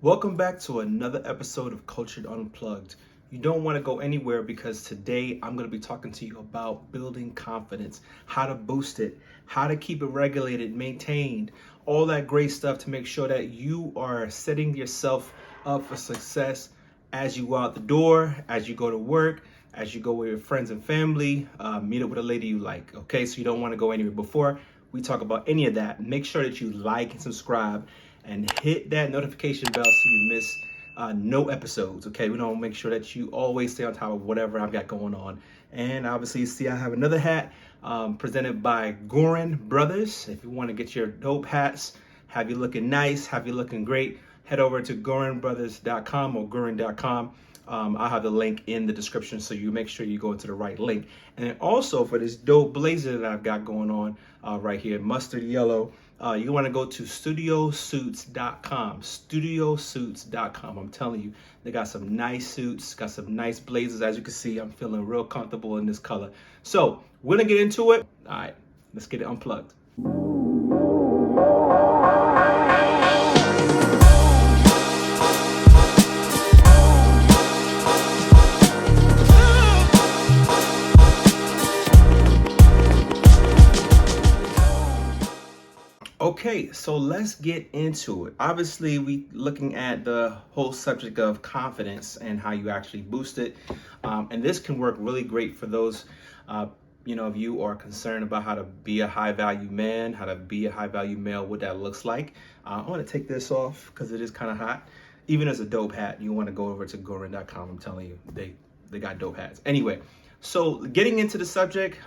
Welcome back to another episode of Cultured Unplugged. You don't want to go anywhere because today I'm going to be talking to you about building confidence, how to boost it, how to keep it regulated, maintained, all that great stuff to make sure that you are setting yourself up for success as you go out the door, as you go to work, as you go with your friends and family, meet up with a lady you like. Okay, so you don't want to go anywhere. Before we talk about any of that, make sure that you like and subscribe and hit that notification bell so you miss no episodes. Okay, we don't make sure that you always stay on top of whatever I've got going on. And obviously, you see I have another hat presented by Gorin Brothers. If you want to get your dope hats, have you looking nice, have you looking great, head over to gorinbrothers.com or gorin.com. I'll have the link in the description so you make sure you go into the right link. And then also for this dope blazer that I've got going on right here, mustard yellow, you want to go to studiosuits.com, studiosuits.com. I'm telling you, they got some nice suits, got some nice blazers. As you can see, I'm feeling real comfortable in this color. So we're going to get into it. All right, let's get it unplugged. Okay, so let's get into it. Obviously, we looking at the whole subject of confidence and how you actually boost it. And this can work really great for those, if you are concerned about how to be a high value man, how to be a high value male, what that looks like. I want to take this off because it is kind of hot. Even as a dope hat, you want to go over to gorin.com. I'm telling you, they got dope hats. Anyway, so getting into the subject,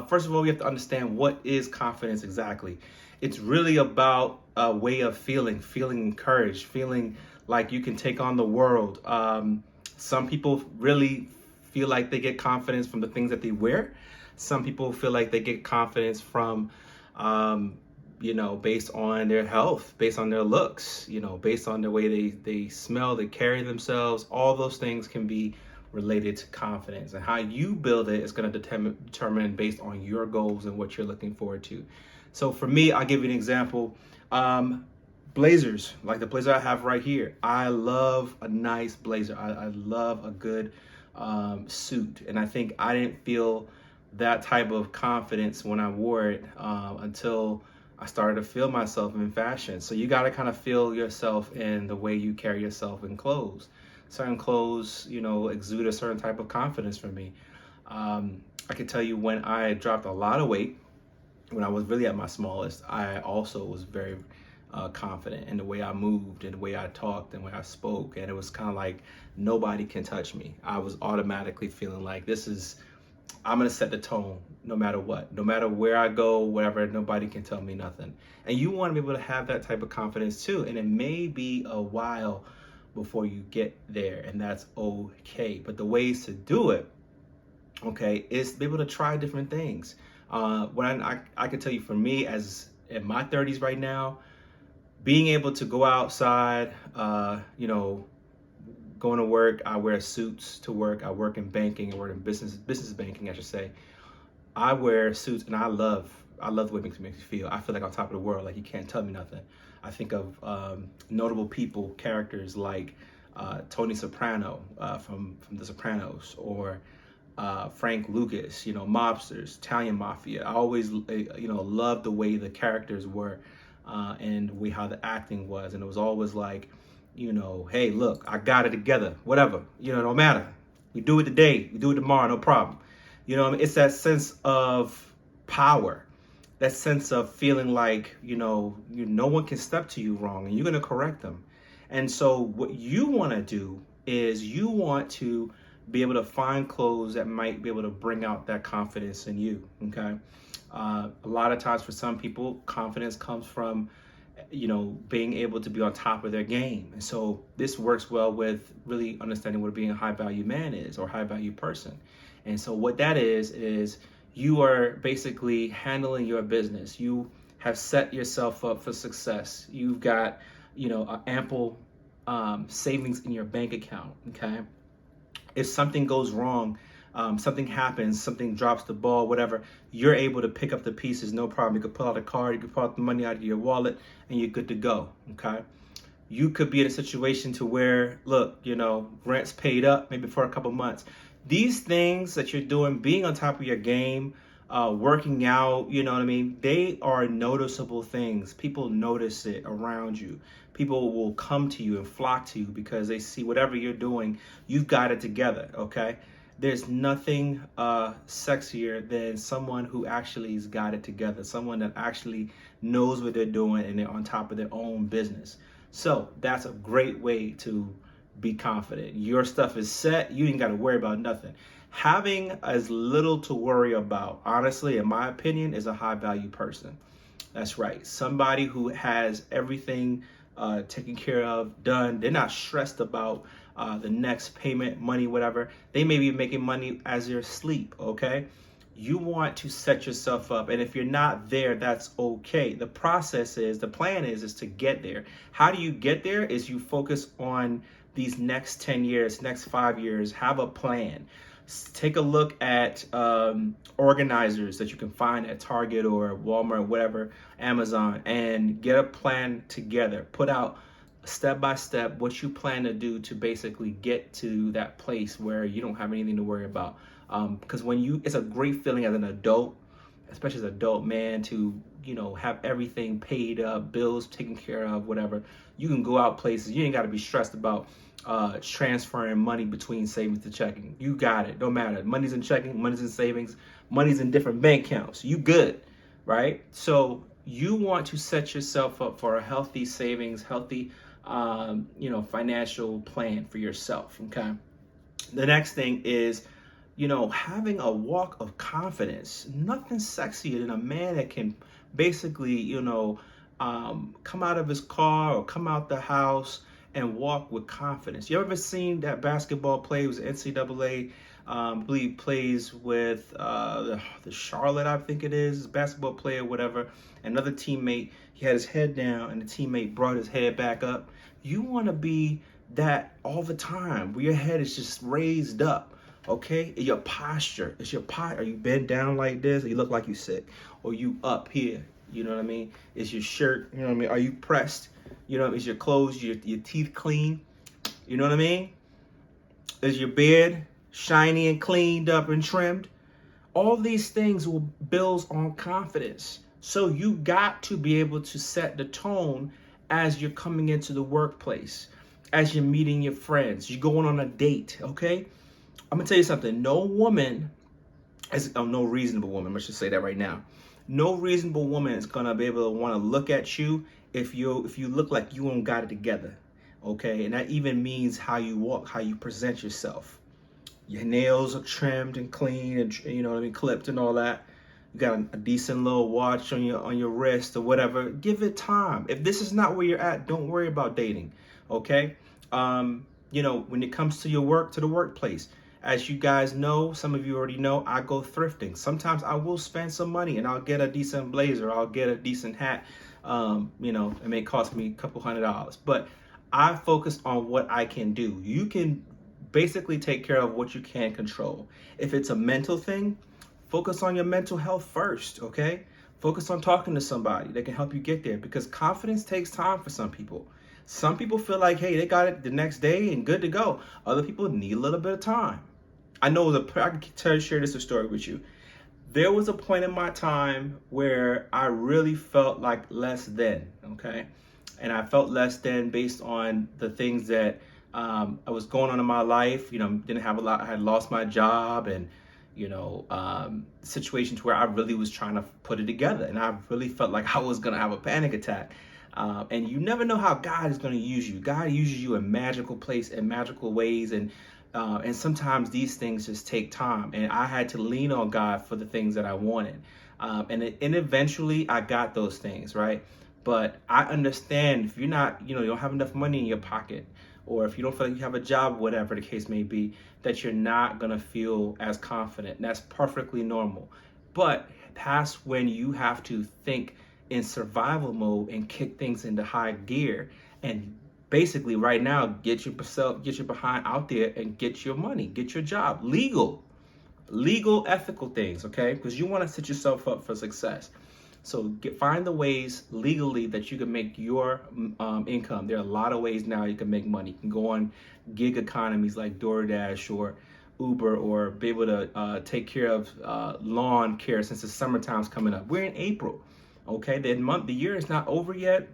first of all, we have to understand what is confidence exactly. It's really about a way of feeling encouraged, feeling like you can take on the world. Some people really feel like they get confidence from the things that they wear. Some people feel like they get confidence from, based on their health, based on their looks, based on the way they smell, they carry themselves. All those things can be related to confidence, and how you build it is going to determine based on your goals and what you're looking forward to. So for me, I'll give you an example. Blazers, like the blazer I have right here. I love a nice blazer. I love a good suit. And I think I didn't feel that type of confidence when I wore it until I started to feel myself in fashion. So you got to kind of feel yourself in the way you carry yourself in clothes. Certain clothes, exude a certain type of confidence for me. I can tell you when I dropped a lot of weight, when I was really at my smallest, I also was very confident in the way I moved and the way I talked and the way I spoke. And it was kind of like nobody can touch me. I was automatically feeling like I'm going to set the tone no matter what, no matter where I go, whatever, nobody can tell me nothing. And you want to be able to have that type of confidence too. And it may be a while before you get there, and that's okay. But the ways to do it, okay, is to be able to try different things. I can tell you, for me, as in my 30s right now, being able to go outside, going to work, I wear suits to work. I work in banking. I work in business banking, I should say. I wear suits, and I love the way it makes me feel. I feel like on top of the world, like you can't tell me nothing. I think of notable people, characters like Tony Soprano from The Sopranos, or Frank Lucas, mobsters, Italian mafia. I always, loved the way the characters were and how the acting was. And it was always like, hey, look, I got it together, whatever, no matter. We do it today, we do it tomorrow, no problem. It's that sense of power, that sense of feeling like, no one can step to you wrong and you're going to correct them. And so what you want to do is you want to be able to find clothes that might be able to bring out that confidence in you, okay? A lot of times for some people, confidence comes from, being able to be on top of their game. And so this works well with really understanding what being a high value man is, or high value person. And so what that is you are basically handling your business. You have set yourself up for success. You've got, ample savings in your bank account, okay? If something goes wrong, something happens, something drops the ball, whatever, you're able to pick up the pieces, no problem. You could pull out a card, you could pull out the money out of your wallet, and you're good to go, okay? You could be in a situation to where, look, rent's paid up maybe for a couple months. These things that you're doing, being on top of your game, working out, you know what I mean? They are noticeable things. People notice it around you. People will come to you and flock to you because they see whatever you're doing, you've got it together, okay? There's nothing sexier than someone who actually has got it together, someone that actually knows what they're doing and they're on top of their own business. So that's a great way to be confident. Your stuff is set. You ain't got to worry about nothing. Having as little to worry about, honestly, in my opinion, is a high value person. That's right. Somebody who has everything taken care of, done. They're not stressed about the next payment, money, whatever. They may be making money as they're asleep, okay? You want to set yourself up. And if you're not there, that's okay. The plan is to get there. How do you get there? Is you focus on these next 10 years, next 5 years, have a plan. Take a look at organizers that you can find at Target or Walmart, whatever, Amazon, and get a plan together. Put out step by step what you plan to do to basically get to that place where you don't have anything to worry about. Because it's a great feeling as an adult, especially as an adult man, to have everything paid up, bills taken care of, whatever. You can go out places. You ain't got to be stressed about transferring money between savings to checking. You got it. Don't matter. Money's in checking, money's in savings, money's in different bank accounts. You good, right? So you want to set yourself up for a healthy savings, healthy, financial plan for yourself. Okay. The next thing is, having a walk of confidence. Nothing sexier than a man that can basically, come out of his car or come out the house and walk with confidence. You ever seen that basketball player? It was NCAA, I believe plays with the Charlotte, I think it is, basketball player, whatever. Another teammate, he had his head down and the teammate brought his head back up. You want to be that all the time, where your head is just raised up. Okay, your posture. Are you bent down like this? Or you look like you sick? Or you up here? You know what I mean? Is your shirt? You know what I mean? Are you pressed? Is your clothes, your teeth clean? You know what I mean? Is your beard shiny and cleaned up and trimmed? All these things will build on confidence. So you got to be able to set the tone as you're coming into the workplace, as you're meeting your friends, you're going on a date. Okay. I'm gonna tell you something. No reasonable woman, I should say that right now. No reasonable woman is gonna be able to want to look at you if you look like you don't got it together. Okay, and that even means how you walk, how you present yourself. Your nails are trimmed and clean, and clipped and all that. You got a decent little watch on your wrist or whatever. Give it time. If this is not where you're at, don't worry about dating. Okay, when it comes to the workplace. As you guys know, some of you already know, I go thrifting. Sometimes I will spend some money and I'll get a decent blazer. I'll get a decent hat. It may cost me a couple $100, but I focus on what I can do. You can basically take care of what you can control. If it's a mental thing, focus on your mental health first, okay? Focus on talking to somebody that can help you get there, because confidence takes time for some people. Some people feel like, hey, they got it the next day and good to go. Other people need a little bit of time. I can share this story with you. There was a point in my time where I really felt like less than, okay? And I felt less than based on the things that I was going on in my life. Didn't have a lot. I had lost my job and, situations where I really was trying to put it together. And I really felt like I was going to have a panic attack. And you never know how God is going to use you. God uses you in magical ways. And sometimes these things just take time. And I had to lean on God for the things that I wanted. And eventually I got those things, right? But I understand if you're not, you don't have enough money in your pocket, or if you don't feel like you have a job, whatever the case may be, that you're not going to feel as confident. And that's perfectly normal. But that's when you have to think in survival mode and kick things into high gear and basically right now get your behind out there and get your money, get your job. Legal, ethical things, okay? Because you want to set yourself up for success. So find the ways legally that you can make your income. There are a lot of ways now you can make money. You can go on gig economies like DoorDash or Uber, or be able to take care of lawn care since the summertime's coming up. We're in April, okay? The year is not over yet.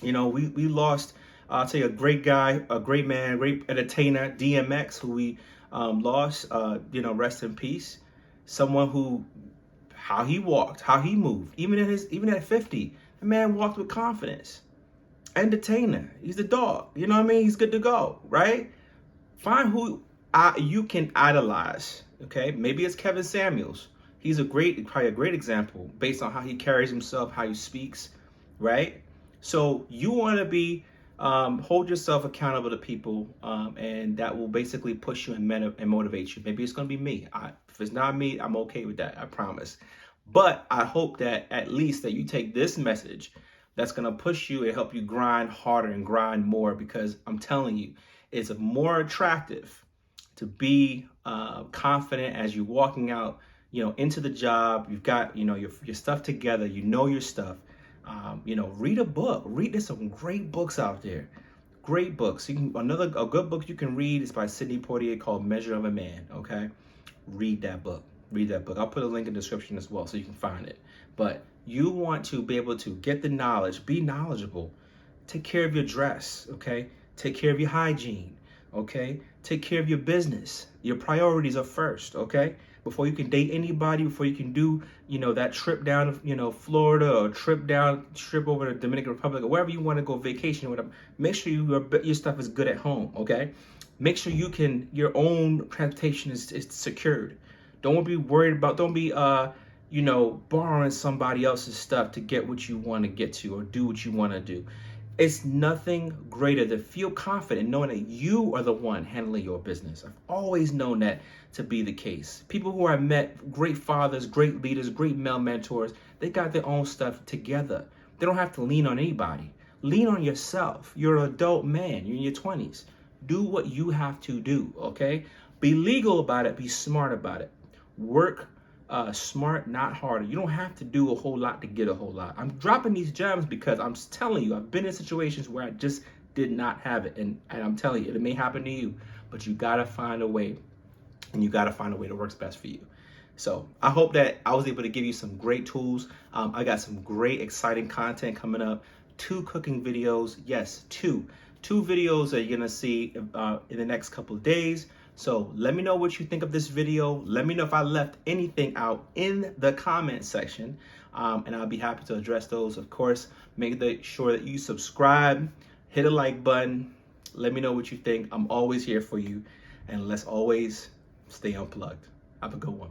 You know, we lost, I'll tell you, a great guy, a great man, great entertainer, DMX, who we lost, you know, rest in peace. Someone who, how he walked, how he moved, even at 50, the man walked with confidence. Entertainer, he's the dog, you know what I mean? He's good to go, right? Find who you can idolize, okay? Maybe it's Kevin Samuels. He's probably a great example based on how he carries himself, how he speaks, right? So you want to be, hold yourself accountable to people, and that will basically push you and motivate you. Maybe it's going to be me. If it's not me, I'm okay with that, I promise. But I hope that at least that you take this message that's going to push you and help you grind harder and grind more, because I'm telling you, it's more attractive to be confident as you're walking out, you know, into the job. You've got, you know, your stuff together, you know your stuff. You know, read a book. There's some great books out there. Great books. A good book you can read is by Sidney Poitier called Measure of a Man. Okay, read that book. Read that book. I'll put a link in the description as well so you can find it. But you want to be able to get the knowledge, be knowledgeable, take care of your dress. Okay, take care of your hygiene. Okay, take care of your business. Your priorities are first. Okay, before you can date anybody, before you can do, you know, that trip down to, you know, Florida, or trip over to Dominican Republic, or wherever you want to go vacation or whatever, make sure your stuff is good at home. Okay, make sure your own transportation is secured. Don't be you know, borrowing somebody else's stuff to get what you want to get to or do what you want to do. It's nothing greater than feel confident knowing that you are the one handling your business. I've always known that to be the case. People who I've met, great fathers, great leaders, great male mentors, they got their own stuff together. They don't have to lean on anybody. Lean on yourself. You're an adult man. You're in your 20s. Do what you have to do, okay? Be legal about it. Be smart about it. Work smart, not harder. You don't have to do a whole lot to get a whole lot. I'm dropping these gems because I'm telling you, I've been in situations where I just did not have it. And I'm telling you, it may happen to you, but you got to find a way, and you got to find a way that works best for you. So I hope that I was able to give you some great tools. I got some great, exciting content coming up. 2 cooking videos. Yes, 2 videos that you're going to see in the next couple of days. So let me know what you think of this video. Let me know if I left anything out in the comment section, and I'll be happy to address those. Of course, make sure that you subscribe, hit a like button. Let me know what you think. I'm always here for you, and let's always stay unplugged. Have a good one.